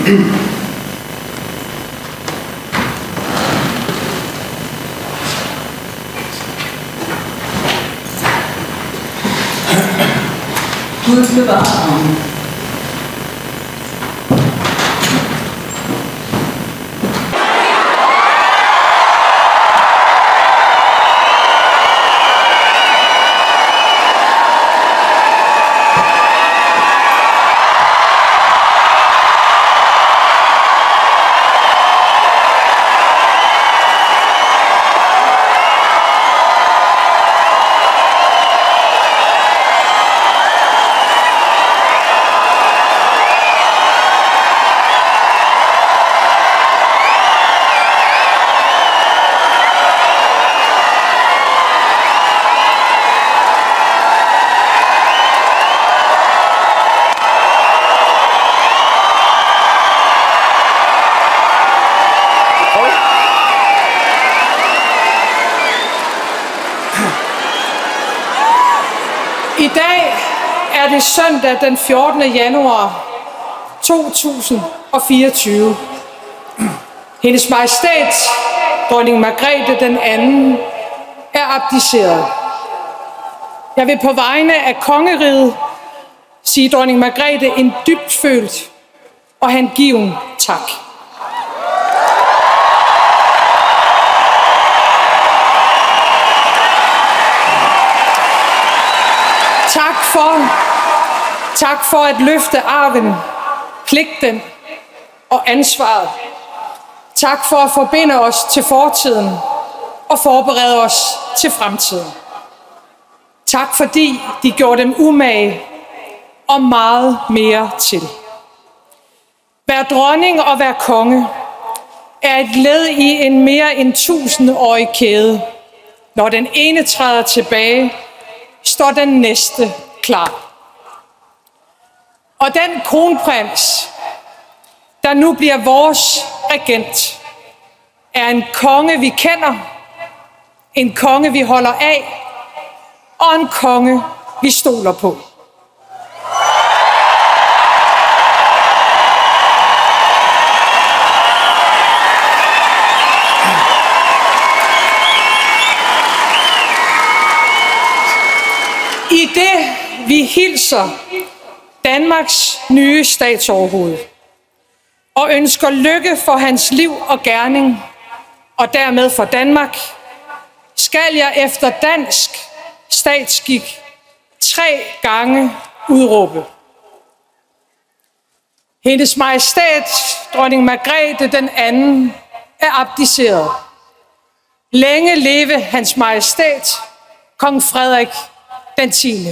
Gud bevare ham. I dag er det søndag den 14. januar 2024. Hendes Majestæt, dronning Margrethe den anden, er abdiceret. Jeg vil på vegne af kongeriget sige dronning Margrethe en dybtfølt og hengiven tak. Tak for at løfte arven, pligten og ansvaret. Tak for at forbinde os til fortiden og forberede os til fremtiden. Tak fordi de gjorde dem umage og meget mere til. Vær dronning og vær konge er et led i en mere end 1000-årig kæde. Når den ene træder tilbage, står den næste klar. Og den kronprins, der nu bliver vores regent, er en konge, vi kender, en konge, vi holder af, og en konge, vi stoler på. I det, vi hilser Danmarks nye statsoverhoved og ønsker lykke for hans liv og gerning, og dermed for Danmark, skal jeg efter dansk statsskik 3 gange udråbe. Hendes Majestæt, dronning Margrethe den anden, er abdiceret. Længe leve hans Majestæt, kong Frederik den 10.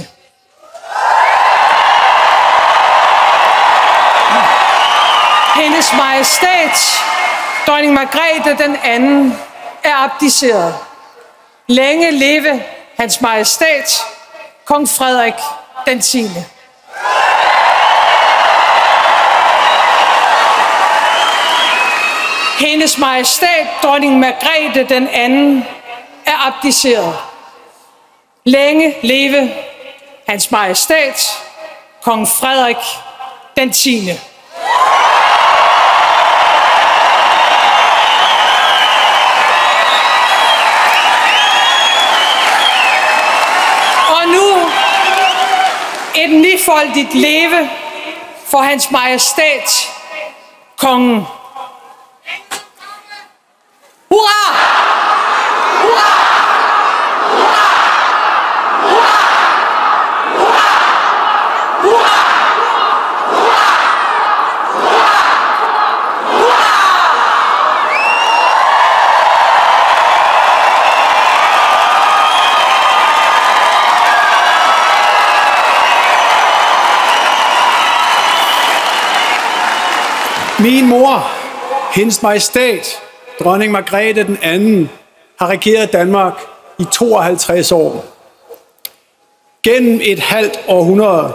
Hendes Majestæt, dronning Margrethe den anden, er abdiceret. Længe leve hans Majestæt, kong Frederik den 10. Hendes Majestæt, dronning Margrethe den anden, er abdiceret. Længe leve hans Majestæt, kong Frederik den 10. Og nu et nifoldigt leve for hans Majestæt, kongen. Hurra! Hurra! Min mor, hendes Majestæt, dronning Margrethe den anden, har regeret Danmark i 52 år. Gennem et halvt århundrede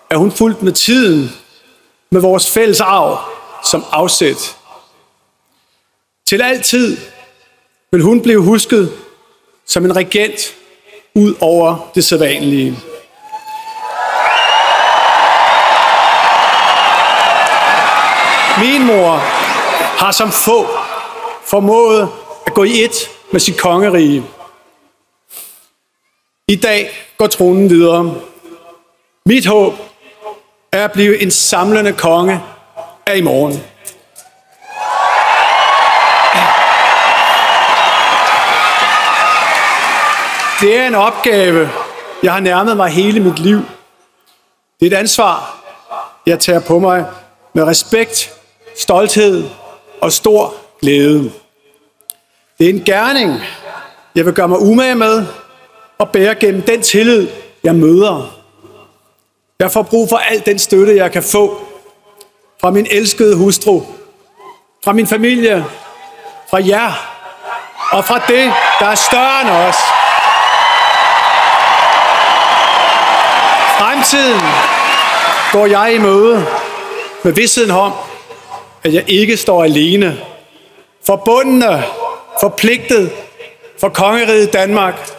er hun fulgt med tiden, med vores fælles arv som afsæt. Til altid vil hun blive husket som en regent ud over det sædvanlige. Min mor har som få formået at gå i ét med sit kongerige. I dag går tronen videre. Mit håb er at blive en samlende konge af i morgen. Det er en opgave, jeg har nærmet mig hele mit liv. Det er et ansvar, jeg tager på mig med respekt, stolthed og stor glæde. Det er en gerning, jeg vil gøre mig umage med og bære gennem den tillid, jeg møder. Jeg får brug for al den støtte, jeg kan få fra min elskede hustru, fra min familie, fra jer og fra det, der er større end os. Fremtiden går jeg i møde med vidstheden om, at jeg ikke står alene. Forbundne, forpligtet for kongeriget Danmark